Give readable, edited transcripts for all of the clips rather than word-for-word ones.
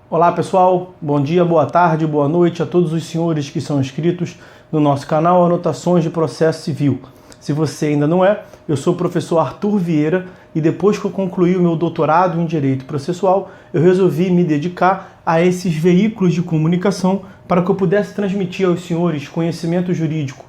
Olá pessoal, bom dia, boa tarde, boa noite a todos os senhores que são inscritos no nosso canal Anotações de Processo Civil. Se você ainda não é, eu sou o professor Arthur Vieira e depois que eu concluí o meu doutorado em Direito Processual, eu resolvi me dedicar a esses veículos de comunicação para que eu pudesse transmitir aos senhores conhecimento jurídico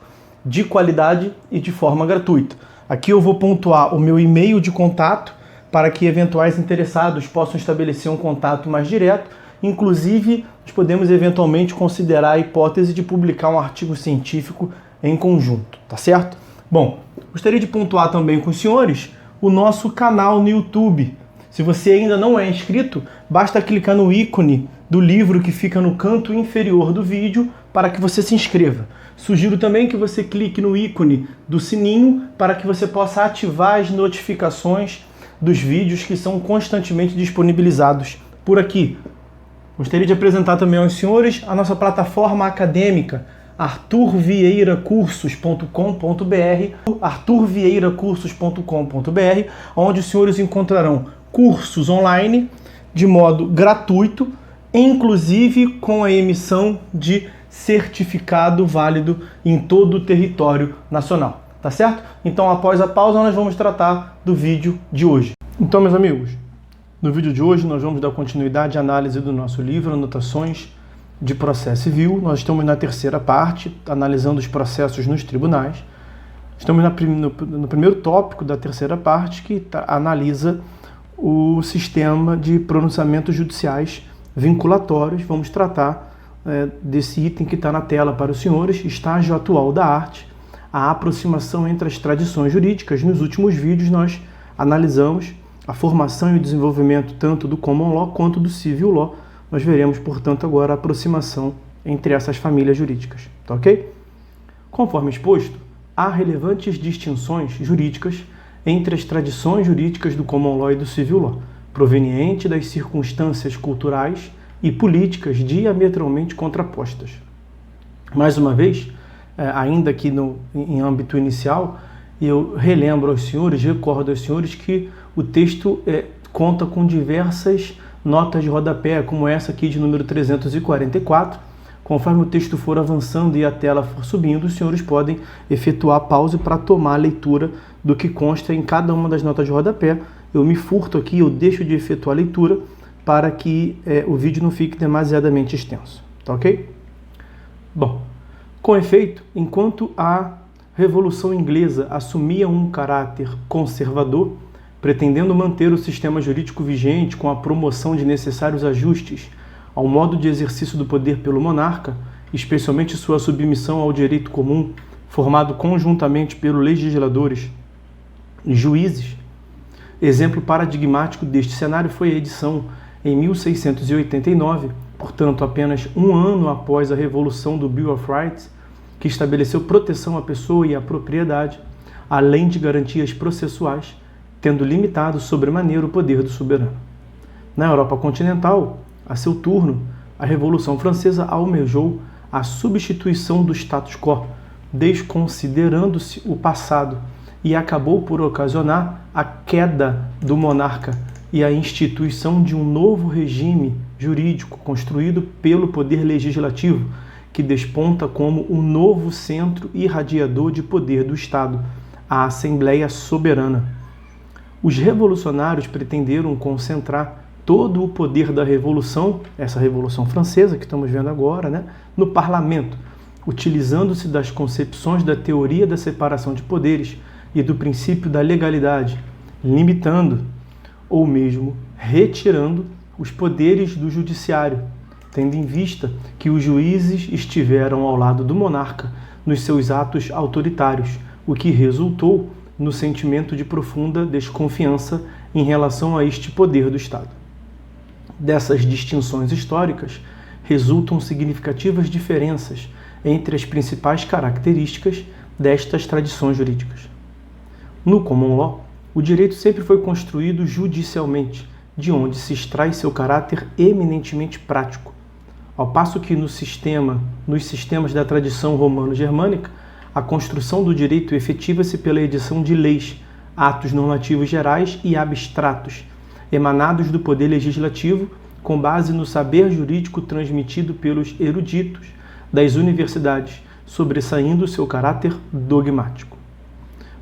de qualidade e de forma gratuita. Aqui eu vou pontuar o meu e-mail de contato para que eventuais interessados possam estabelecer um contato mais direto. Inclusive, nós podemos eventualmente considerar a hipótese de publicar um artigo científico em conjunto, tá certo? Bom, gostaria de pontuar também com os senhores o nosso canal no YouTube. Se você ainda não é inscrito, basta clicar no ícone do livro que fica no canto inferior do vídeo para que você se inscreva. Sugiro também que você clique no ícone do sininho para que você possa ativar as notificações dos vídeos que são constantemente disponibilizados por aqui. Gostaria de apresentar também aos senhores a nossa plataforma acadêmica, arturvieiracursos.com.br, arturvieiracursos.com.br, onde os senhores encontrarão cursos online de modo gratuito, inclusive com a emissão de certificado válido em todo o território nacional, tá certo? Então, após a pausa, nós vamos tratar do vídeo de hoje. Então, meus amigos, no vídeo de hoje nós vamos dar continuidade à análise do nosso livro Anotações de Processo Civil. Nós estamos na terceira parte, analisando os processos nos tribunais. Estamos no primeiro tópico da terceira parte, que analisa o sistema de pronunciamentos judiciais vinculatórios. Vamos tratar desse item que está na tela para os senhores, estágio atual da arte, a aproximação entre as tradições jurídicas. Nos últimos vídeos nós analisamos a formação e o desenvolvimento tanto do Common Law quanto do Civil Law. Nós veremos, portanto, agora a aproximação entre essas famílias jurídicas, tá ok? Conforme exposto, há relevantes distinções jurídicas entre as tradições jurídicas do Common Law e do Civil Law, proveniente das circunstâncias culturais e políticas diametralmente contrapostas. Mais uma vez, ainda aqui em âmbito inicial, eu relembro aos senhores, recordo aos senhores que o texto conta com diversas notas de rodapé, como essa aqui de número 344. Conforme o texto for avançando e a tela for subindo, os senhores podem efetuar pause para tomar a leitura do que consta em cada uma das notas de rodapé. Eu me furto aqui, eu deixo de efetuar a leitura para que o vídeo não fique demasiadamente extenso, tá ok? Bom, com efeito, enquanto a Revolução Inglesa assumia um caráter conservador, pretendendo manter o sistema jurídico vigente com a promoção de necessários ajustes ao modo de exercício do poder pelo monarca, especialmente sua submissão ao direito comum, formado conjuntamente pelos legisladores e juízes. Exemplo paradigmático deste cenário foi a edição em 1689, portanto apenas um ano após a Revolução do Bill of Rights, que estabeleceu proteção à pessoa e à propriedade, além de garantias processuais, tendo limitado sobremaneira o poder do soberano. Na Europa continental, a seu turno, a Revolução Francesa almejou a substituição do status quo, desconsiderando-se o passado, e acabou por ocasionar a queda do monarca e a instituição de um novo regime jurídico construído pelo poder legislativo, que desponta como um novo centro irradiador de poder do Estado, a Assembleia Soberana. Os revolucionários pretenderam concentrar todo o poder da Revolução, essa Revolução Francesa que estamos vendo agora, no parlamento, utilizando-se das concepções da teoria da separação de poderes e do princípio da legalidade, limitando ou mesmo retirando os poderes do judiciário, tendo em vista que os juízes estiveram ao lado do monarca nos seus atos autoritários, o que resultou no sentimento de profunda desconfiança em relação a este poder do Estado. Dessas distinções históricas resultam significativas diferenças entre as principais características destas tradições jurídicas. No Common Law, o direito sempre foi construído judicialmente, de onde se extrai seu caráter eminentemente prático, ao passo que nos sistemas da tradição romano-germânica, a construção do direito efetiva-se pela edição de leis, atos normativos gerais e abstratos, emanados do poder legislativo com base no saber jurídico transmitido pelos eruditos das universidades, sobressaindo seu caráter dogmático.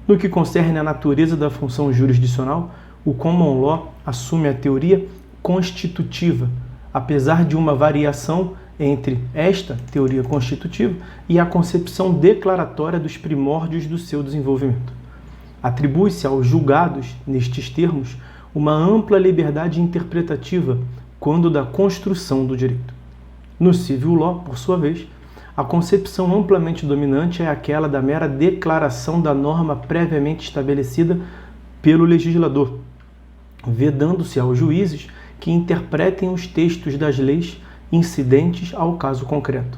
No que concerne à natureza da função jurisdicional, o Common Law assume a teoria constitutiva, apesar de uma variação entre esta teoria constitutiva e a concepção declaratória dos primórdios do seu desenvolvimento. Atribui-se aos julgados, nestes termos, uma ampla liberdade interpretativa quando da construção do direito. No Civil Law, por sua vez, a concepção amplamente dominante é aquela da mera declaração da norma previamente estabelecida pelo legislador, vedando-se aos juízes que interpretem os textos das leis incidentes ao caso concreto.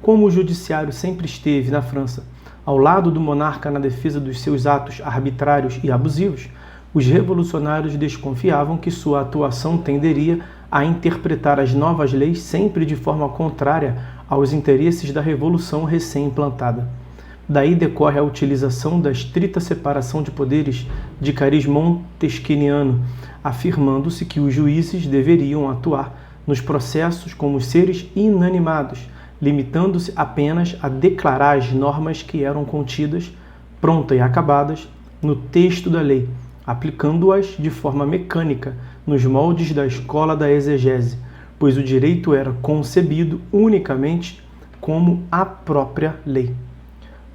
Como o judiciário sempre esteve, na França, ao lado do monarca na defesa dos seus atos arbitrários e abusivos, os revolucionários desconfiavam que sua atuação tenderia a interpretar as novas leis sempre de forma contrária aos interesses da revolução recém-implantada. Daí decorre a utilização da estrita separação de poderes de cariz montesquieniano, afirmando-se que os juízes deveriam atuar nos processos como seres inanimados, limitando-se apenas a declarar as normas que eram contidas, prontas e acabadas, no texto da lei, aplicando-as de forma mecânica nos moldes da escola da exegese, pois o direito era concebido unicamente como a própria lei.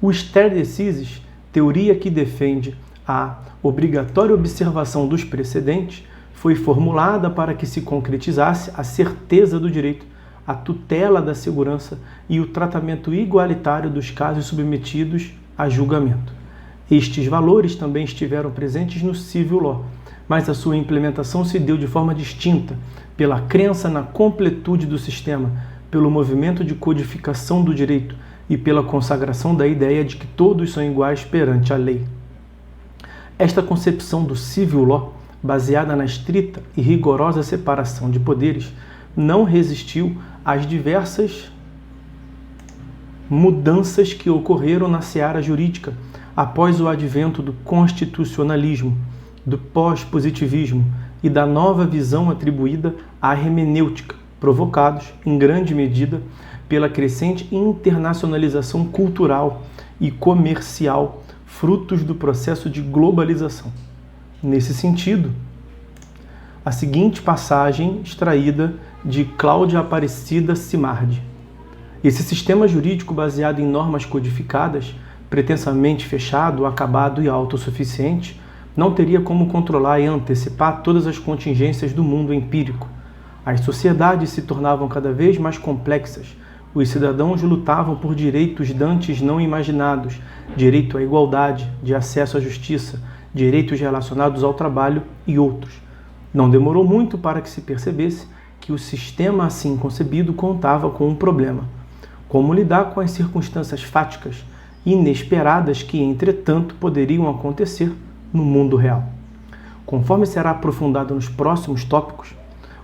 O stare decisis, teoria que defende a obrigatória observação dos precedentes, foi formulada para que se concretizasse a certeza do direito, a tutela da segurança e o tratamento igualitário dos casos submetidos a julgamento. Estes valores também estiveram presentes no Civil Law, mas a sua implementação se deu de forma distinta, pela crença na completude do sistema, pelo movimento de codificação do direito e pela consagração da ideia de que todos são iguais perante a lei. Esta concepção do Civil Law, baseada na estrita e rigorosa separação de poderes, não resistiu às diversas mudanças que ocorreram na seara jurídica após o advento do constitucionalismo, do pós-positivismo e da nova visão atribuída à hermenêutica, provocados, em grande medida, pela crescente internacionalização cultural e comercial, frutos do processo de globalização. Nesse sentido, a seguinte passagem extraída de Cláudia Aparecida Simardi. Esse sistema jurídico baseado em normas codificadas, pretensamente fechado, acabado e autossuficiente, não teria como controlar e antecipar todas as contingências do mundo empírico. As sociedades se tornavam cada vez mais complexas. Os cidadãos lutavam por direitos dantes não imaginados, direito à igualdade, de acesso à justiça, direitos relacionados ao trabalho e outros. Não demorou muito para que se percebesse que o sistema assim concebido contava com um problema: como lidar com as circunstâncias fáticas, inesperadas que, entretanto, poderiam acontecer no mundo real. Conforme será aprofundado nos próximos tópicos,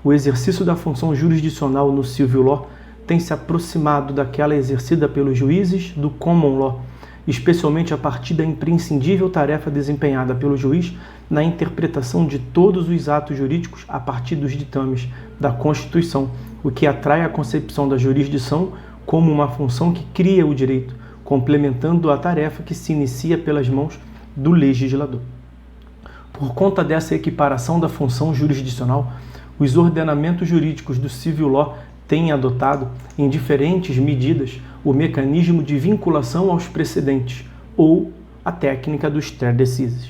o exercício da função jurisdicional no Civil Law tem se aproximado daquela exercida pelos juízes do Common Law, especialmente a partir da imprescindível tarefa desempenhada pelo juiz na interpretação de todos os atos jurídicos a partir dos ditames da Constituição, o que atrai a concepção da jurisdição como uma função que cria o direito, complementando a tarefa que se inicia pelas mãos do legislador. Por conta dessa equiparação da função jurisdicional, os ordenamentos jurídicos do Civil Law têm adotado, em diferentes medidas, o mecanismo de vinculação aos precedentes, ou a técnica do stare decisis.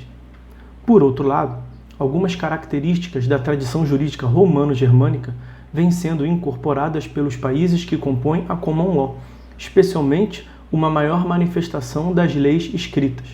Por outro lado, algumas características da tradição jurídica romano-germânica vêm sendo incorporadas pelos países que compõem a Common Law, especialmente uma maior manifestação das leis escritas.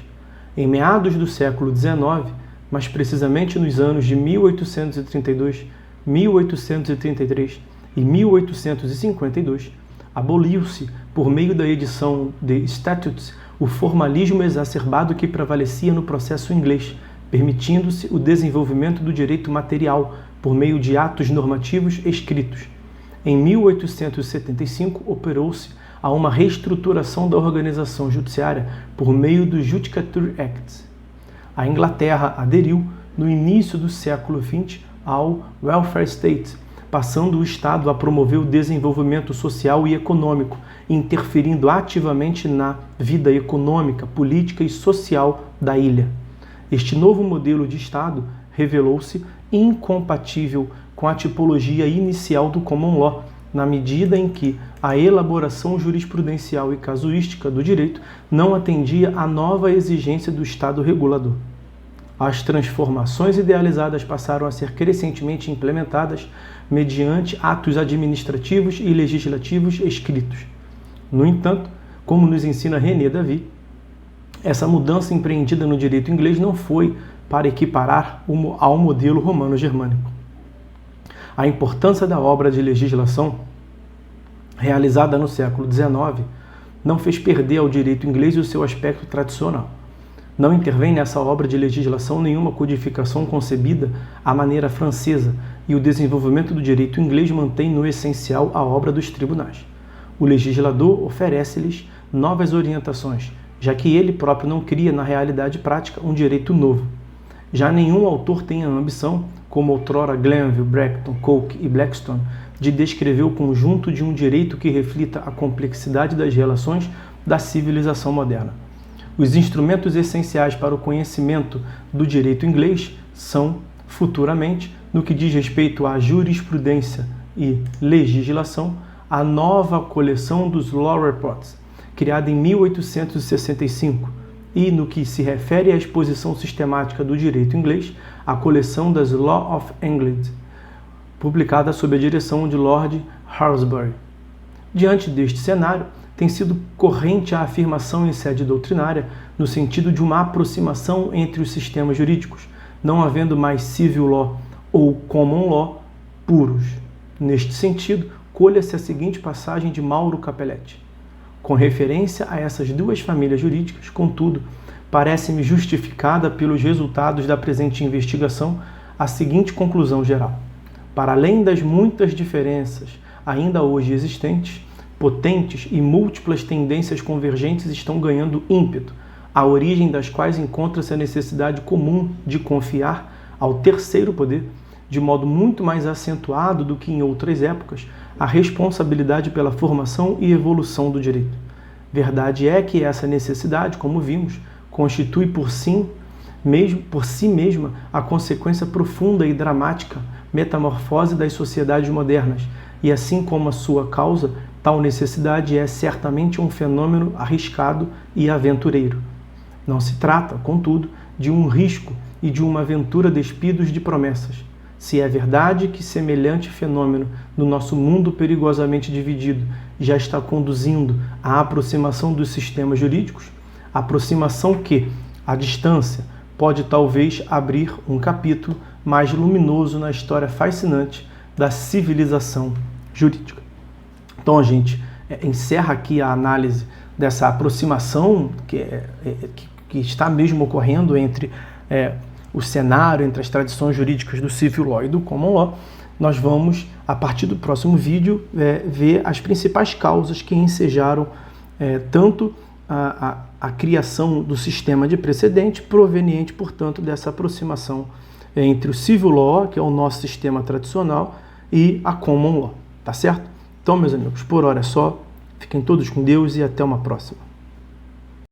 Em meados do século XIX, mas precisamente nos anos de 1832, 1833 e 1852, aboliu-se, por meio da edição de Statutes, o formalismo exacerbado que prevalecia no processo inglês, permitindo-se o desenvolvimento do direito material por meio de atos normativos escritos. Em 1875, operou-se a uma reestruturação da organização judiciária por meio dos Judicature Acts. A Inglaterra aderiu, no início do século XX, ao Welfare State, passando o Estado a promover o desenvolvimento social e econômico, interferindo ativamente na vida econômica, política e social da ilha. Este novo modelo de Estado revelou-se incompatível com a tipologia inicial do Common Law, na medida em que a elaboração jurisprudencial e casuística do direito não atendia à nova exigência do Estado regulador. As transformações idealizadas passaram a ser crescentemente implementadas mediante atos administrativos e legislativos escritos. No entanto, como nos ensina René Davy, essa mudança empreendida no direito inglês não foi para equiparar ao modelo romano-germânico. A importância da obra de legislação realizada no século XIX não fez perder ao direito inglês o seu aspecto tradicional. Não intervém nessa obra de legislação nenhuma codificação concebida à maneira francesa, e o desenvolvimento do direito inglês mantém no essencial a obra dos tribunais. O legislador oferece-lhes novas orientações, já que ele próprio não cria na realidade prática um direito novo. Já nenhum autor tem a ambição, como outrora Glanville, Bracton, Coke e Blackstone, de descrever o conjunto de um direito que reflita a complexidade das relações da civilização moderna. Os instrumentos essenciais para o conhecimento do direito inglês são, futuramente, no que diz respeito à jurisprudência e legislação, a nova coleção dos Law Reports, criada em 1865, e, no que se refere à exposição sistemática do direito inglês, a coleção das Law of England, publicada sob a direção de Lord Halsbury. Diante deste cenário, tem sido corrente a afirmação em sede doutrinária no sentido de uma aproximação entre os sistemas jurídicos, não havendo mais civil law ou common law puros. Neste sentido, colha-se a seguinte passagem de Mauro Capelletti. Com referência a essas duas famílias jurídicas, contudo, parece-me justificada pelos resultados da presente investigação a seguinte conclusão geral. Para além das muitas diferenças ainda hoje existentes, potentes e múltiplas tendências convergentes estão ganhando ímpeto, a origem das quais encontra-se a necessidade comum de confiar ao terceiro poder, de modo muito mais acentuado do que em outras épocas, a responsabilidade pela formação e evolução do direito. Verdade é que essa necessidade, como vimos, constitui por si mesma a consequência profunda e dramática metamorfose das sociedades modernas, e assim como a sua causa, tal necessidade é certamente um fenômeno arriscado e aventureiro. Não se trata, contudo, de um risco e de uma aventura despidos de promessas. Se é verdade que semelhante fenômeno no nosso mundo perigosamente dividido já está conduzindo à aproximação dos sistemas jurídicos, aproximação que, à distância, pode talvez abrir um capítulo mais luminoso na história fascinante da civilização jurídica. Então a gente encerra aqui a análise dessa aproximação que está mesmo ocorrendo entre o cenário, entre as tradições jurídicas do Civil Law e do Common Law. Nós vamos, a partir do próximo vídeo, ver as principais causas que ensejaram tanto a criação do sistema de precedente, proveniente, portanto, dessa aproximação entre o Civil Law, que é o nosso sistema tradicional, e a Common Law, tá certo? Então, meus amigos, por hora é só. Fiquem todos com Deus e até uma próxima.